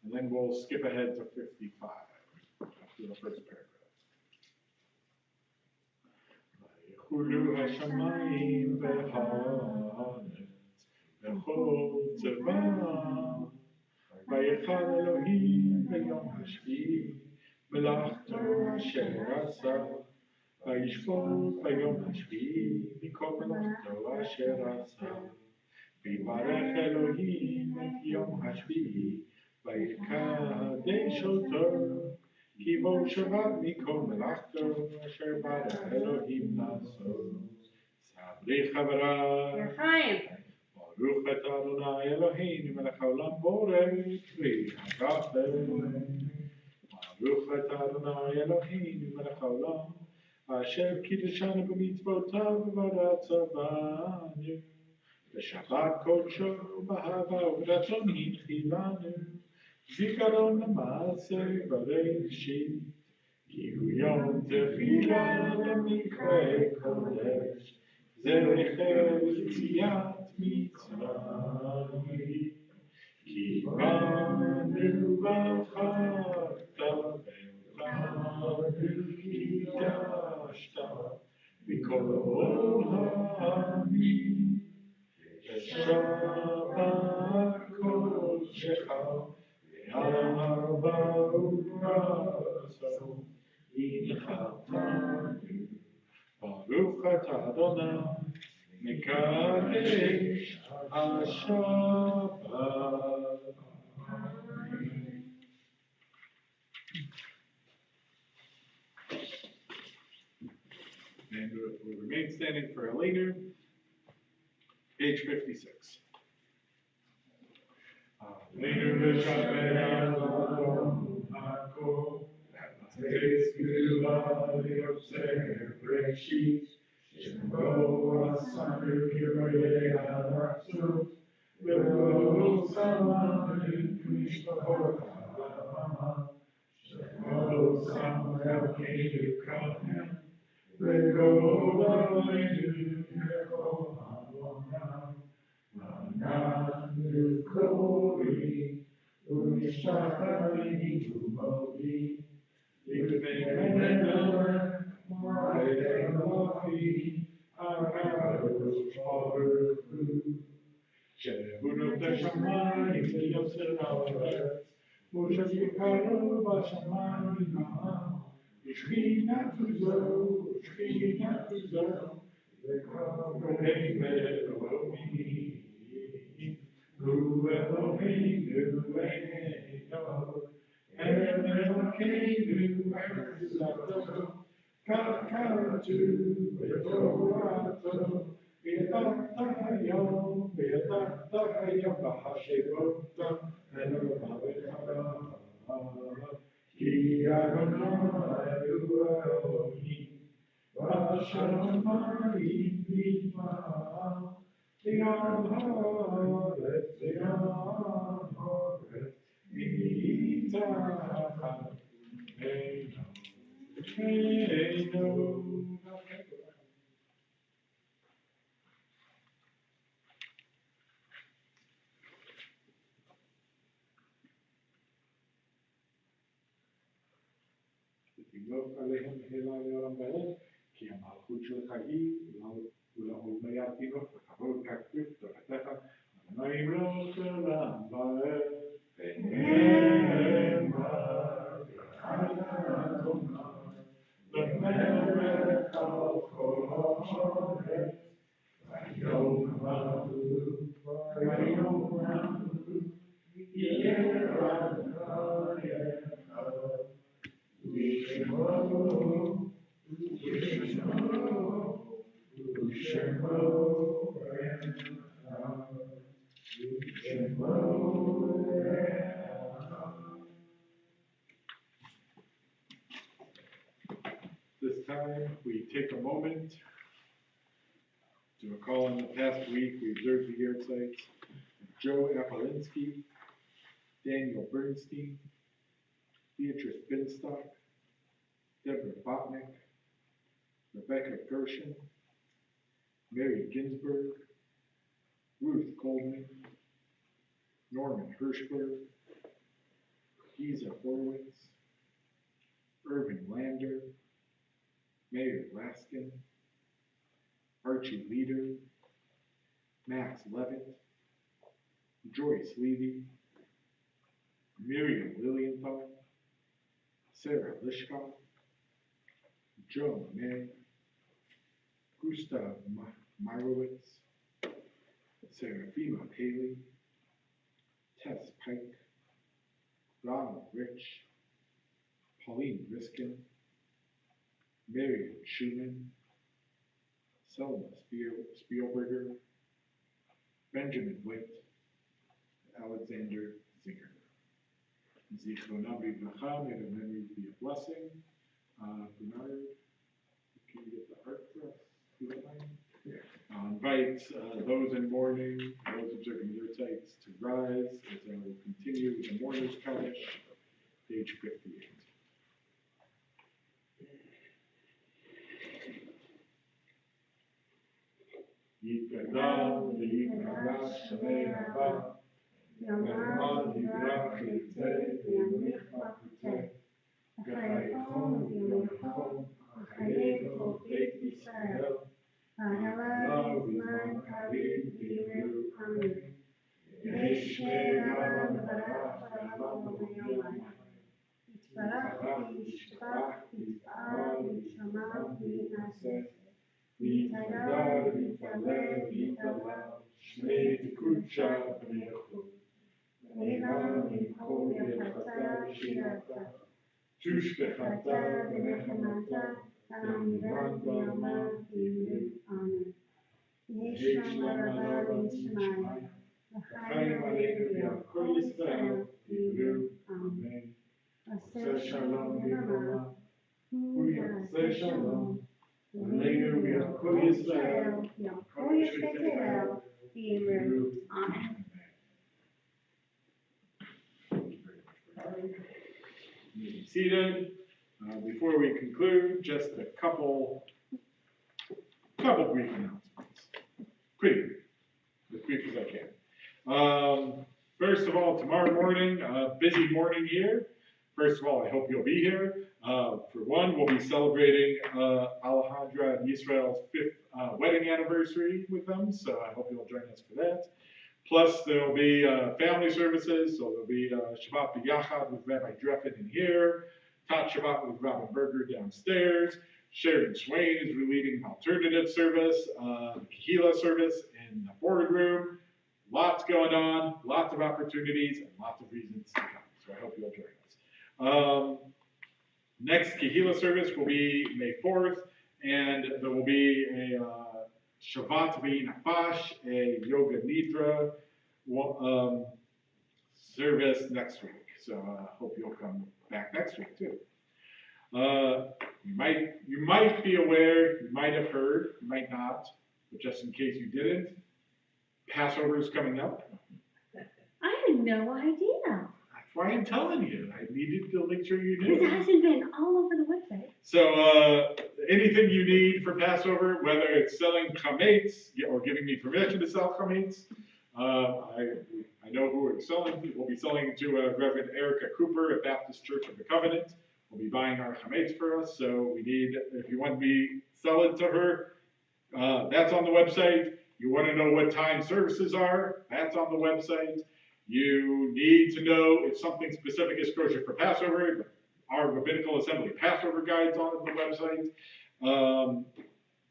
Speaker 5: and then we'll skip ahead to 55 after the first paragraph. ויחולו השמיים והארץ וכל צבאם ויחל אלוהים ביום השביעי מלאכתו אשר עשה וישפוט ביום השביעי מכל מלאכתו אשר עשה ויברך אלוהים את יום השביעי ויקדש אותו כי בו שבת מכל מלאכתו אשר ברא אלוהים לעשות. סברי חבריי, ברוך אתה אדוני אלוהינו מלך העולם בורא פרי הגפן. ברוך אתה אדוני אלוהינו מלך העולם אשר קידשנו במצוותיו ורצה בנו. בשבת קודשו באהבה וברצון הנחילנו. זיכרון למעשה בראשית, כי הוא יום תפילה למקרא קודש, זכר יציאת מצרים. כי באנו בחרת ואותנו קידשת מכל העמים, בשבת קודשך אהבה ורצון הנחלתנו. ברוך אתה אדוני מקדש השבת. And we'll remain standing for a later, page 56. Later the Shabbat Hako, Tates Gulali of Bereshit, Shembo Asunder Kirei Harasu, Velo Samad Mishpachot Ha'ama, Shembo Samad Elkeinu Kohen, Velo Aleinu Neko Ha'onam, Mananu Kori, Unishachari Tumodi, Livnei Moadelofi, Akadosh Baruch Hu, Shehunot HaShamayim v'yosel ha'aretz, U'shekikaru b'shamayim ha'am, U'shchinatu zo, U'shchinatu zo, V'korein Elohim. Hu Eloheinu Eloheinu Elokeinu Eretz Kakatu V'Torato V'Yadata B'Hashevota Eloheinu Ki Adonai Hu Elohim V'Shamayim V'Yimah כי המלכות שלך היא ולעולמי תינוק וכבוד ככתוב תורתך אדוני ימלוך לעולם ועד. והמה אדוני למלך על כל הארץ ויום המלוך יהיה אדוני אחד This time we take a moment to recall in the past week we observed the yahrzeit of Joe Apolinsky, Daniel Bernstein, Beatrice Binstock, Deborah Botnick, Rebecca Gershon, Mary Ginsburg, Ruth Coleman, Norman Hirschberg, Giza Horowitz, Irvin Lander, Mayor Laskin, Archie Leader, Max Levitt, Joyce Levy, Miriam Lilienthal, Sarah Lishkoff, Joe May, Gustav Myrowitz, Serafima Paley, Tess Pike, Ronald Rich, Pauline Riskin, Marion Schumann, Selma Spielberger, Benjamin Witt, Alexander Zinger. Zichronam Livracha, may their memories be a blessing. Bernard, can you get the art for us? if you don't mind? Invite those in mourning, those observing their rites to rise as I will continue with the mourner's Kaddish, page 58. Yikadam v'yikadash shamei haba, v'yamad yivrach yitzeh v'yamlich machuteh, v'chayechom v'yamechom, v'chayei b'chol beit Yisrael, v'halav v'zman karim v'yiru amen. Yeshmei ha'olam v'barach v'olam v'yomayim. Yitzbarach v'yishpach v'yit'al v'yishama v'yinaseh. V'yitayar v'yitalev v'yitawal Shmei t'kudsha v'yechud. V'elam v'yikol yachata v'shirata. Tushbechata v'nechemata Amiran v'yama v'yiru amen. Yeshma rabba v'yishmaya V'chayim aleinu v'yakol Yisrael v'yiru amen. Aseh shalom v'yama Hu yaseh shalom Aleinu v'yakol Yisrael v'yakol Yisrael v'yiru amen. Be seated. Before we conclude, just a couple brief announcements. Pretty brief, as brief as I can. First of all, tomorrow morning, busy morning here. First of all, I hope you'll be here. For one, we'll be celebrating Alejandra and Yisrael's 5th wedding anniversary with them, so I hope you'll join us for that. Plus, there'll be family services, so there'll be Shabbat B'Yachad with Rabbi Dreffin in here, Tat Shabbat with Robin Berger downstairs, Sheridan Swain is leading an alternative service, Kahila service in the boardroom. Lots going on, lots of opportunities, and lots of reasons to come, so I hope you'll join us. Next Kahila service will be May 4th, and there will be a Shabbat V'Nafash, a Yoga Nidra service next week. So I hope you'll come back next week too. You might be aware, you might have heard, you might not, but just in case you didn't, Passover is coming up.
Speaker 3: I had no idea.
Speaker 5: That's why I'm telling you. I needed to make sure you
Speaker 3: Because
Speaker 5: knew.
Speaker 3: it hasn't been all over the website.
Speaker 5: So anything you need for Passover, whether it's selling chametz or giving me permission to sell chametz, I know who we're selling. We'll be selling to Reverend Erica Cooper at Baptist Church of the Covenant. We'll be buying our chametz for us. So we need, if you want me sell it to her, that's on the website. You want to know what time services are, that's on the website. You need to know if something specific is kosher for Passover. Our Rabbinical Assembly Passover guide's on the website.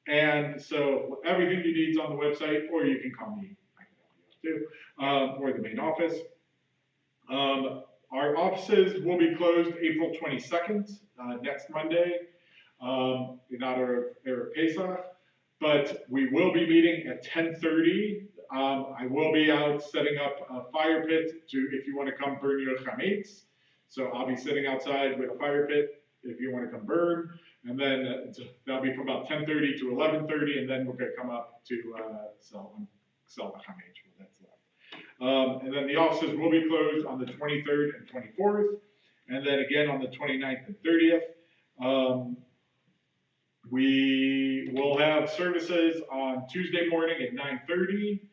Speaker 5: And so everything you need is on the website, or you can call me, I can help you out too, or the main office. Our offices will be closed April 22nd, next Monday, in honor of Erev Pesach, but we will be meeting at 10:30. I will be out setting up a fire pit if you want to come burn your chametz. So I'll be sitting outside with a fire pit if you want to come burn. And then that'll be from about 10:30 to 11:30, and then we're going to come up to sell the chametz that's left. And then the offices will be closed on the 23rd and 24th, and then again on the 29th and 30th. We will have services on Tuesday morning at 9:30.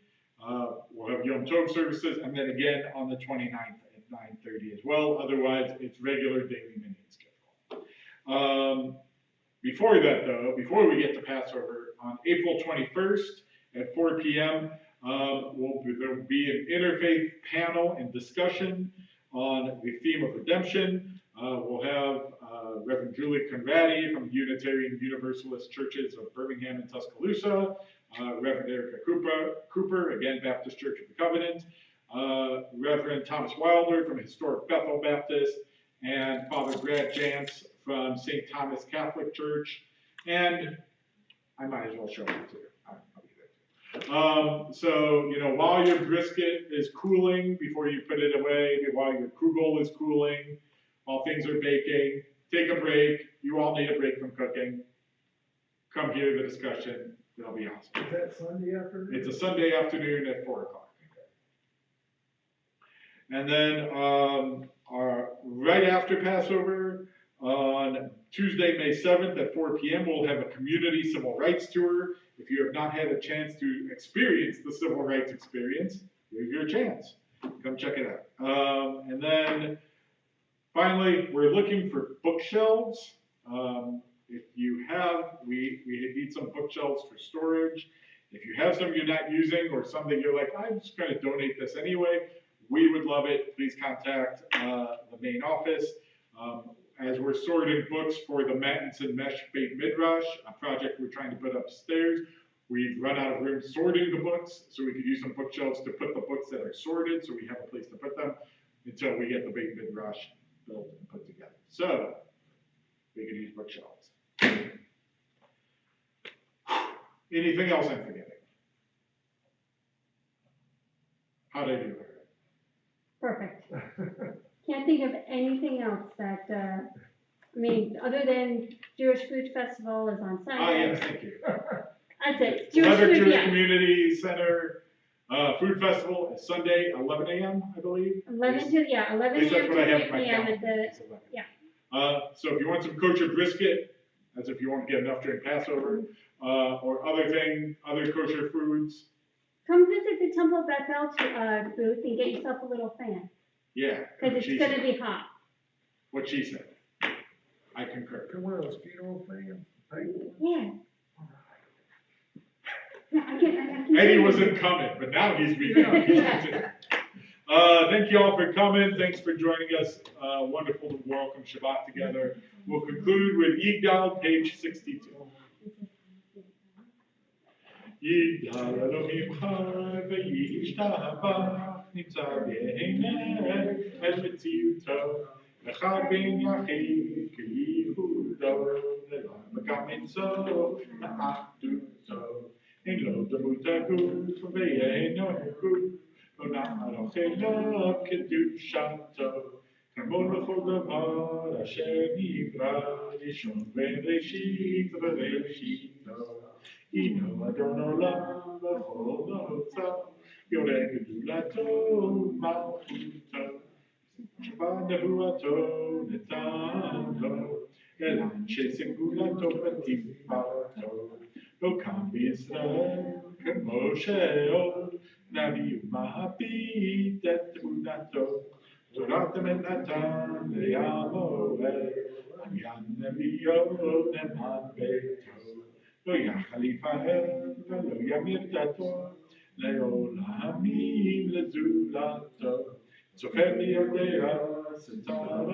Speaker 5: We'll have Yom Tov services, and then again on the 29th at 9:30 as well. Otherwise, it's regular daily minyan schedule. Before that though, before we get to Passover, on April 21st at 4 p.m., there will be an interfaith panel and discussion on the theme of redemption. We'll have Reverend Julie Conradi from the Unitarian Universalist Churches of Birmingham and Tuscaloosa, Reverend Erica Cooper, again, Baptist Church of the Covenant, Reverend Thomas Wilder from Historic Bethel Baptist, and Father Brad Jantz from St. Thomas Catholic Church, and I might as well show up too. I'll be there too. So, you know, while your brisket is cooling, before you put it away, while your kugel is cooling, while things are baking, take a break. You all need a break from cooking. Come hear the discussion. It'll be awesome.
Speaker 6: Is that Sunday afternoon?
Speaker 5: It's a Sunday afternoon at 4 o'clock. And then right after Passover, on Tuesday, May 7th at 4 p.m., we'll have a community civil rights tour. If you have not had a chance to experience the civil rights experience, here's your chance. Come check it out. And then finally, we're looking for bookshelves. If you have, we need some bookshelves for storage. If you have some you're not using or some that you're like, I'm just going to donate this anyway, we would love it. Please contact the main office. As we're sorting books for the Mattinson Mesh Beit Midrash, a project we're trying to put upstairs, we've run out of room sorting the books, so we could use some bookshelves to put the books that are sorted, so we have a place to put them until we get the Beit Midrash built and put together. So, we could use bookshelves. Anything else I'm forgetting? How'd I do there?
Speaker 3: Perfect. Can't think of anything else that, I mean, other than Jewish Food Festival is on Sunday.
Speaker 5: Ah, yes, thank you.
Speaker 3: That's it. Jewish
Speaker 5: Leather
Speaker 3: Food,
Speaker 5: Jewish
Speaker 3: yeah.
Speaker 5: Community Center Food Festival is Sunday, 11 a.m., I believe.
Speaker 3: 11 to, yeah, 11
Speaker 5: At least
Speaker 3: a.m.
Speaker 5: that's what I
Speaker 3: to
Speaker 5: have
Speaker 3: 3
Speaker 5: in my
Speaker 3: p.m. at
Speaker 5: calendar.
Speaker 3: the,
Speaker 5: It's 11.
Speaker 3: yeah.
Speaker 5: So if you want some kosher brisket, as if you won't get enough during Passover, or other kosher foods,
Speaker 3: Come visit the Temple of Bethel booth and get yourself a little fan,
Speaker 5: yeah.
Speaker 3: because
Speaker 5: she
Speaker 3: it's gonna
Speaker 5: said.
Speaker 3: be hot.
Speaker 5: What she said. I concur.
Speaker 6: One of those funeral fans?
Speaker 3: Yeah. Yeah, I can.
Speaker 5: Eddie wasn't coming, but now he's becoming. Thank you all for coming. Thanks for joining us. Wonderful to welcome Shabbat together. We'll conclude with Yigdal, page 62. יגדל אלוהיך וישתבח נמצא בהנה אל מציאותו לך בן יחיד כייחודו ללא פגם אינסוף לאחדותו אין לו דמות הגוף ואינו גוף לא נערוך אליו קדושתו כמו לכל דבר אשר נברא ראשון בראשית וראשיתו הנה אדון עולם בכל ארצו, יורה גדולתו ומלכותו, שבנבואתו נתן לו, אל אנשי סגולתו ותפארתו. לא קם בישראל כמו שעוד, נביא ומביט את תמונתו, תורת אמת נתן לימואל, עניין נביאו נאמן ביתו. לא יחליף האל ולא ימיר דתו, לעולמים לזולתו. צופה ויודע סתרנו,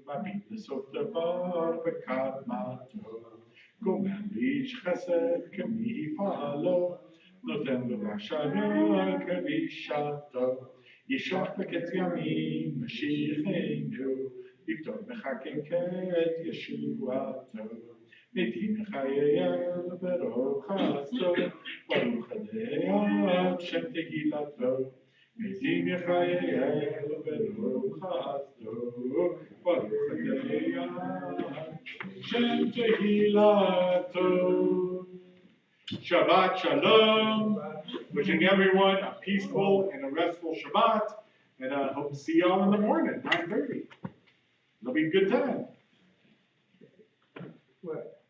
Speaker 5: מביט לסוף דבר בקדמתו. גומר לאיש חסד כמפעלו, נותן לו הכשרה כרישתו. ישלח בקץ ימים משיחנו, לפתור בחקיקת ישועתו. מתים מחייהם ברוך חסדו, ברוך ה' שם תהילתו. מתים מחייהם ברוך חסדו, ברוך ה' שם תהילתו. Shabbat Shalom. Wishing everyone a peaceful and a restful Shabbat, and I hope to see y'all in the morning, 9:30. It'll be a good time.
Speaker 6: What?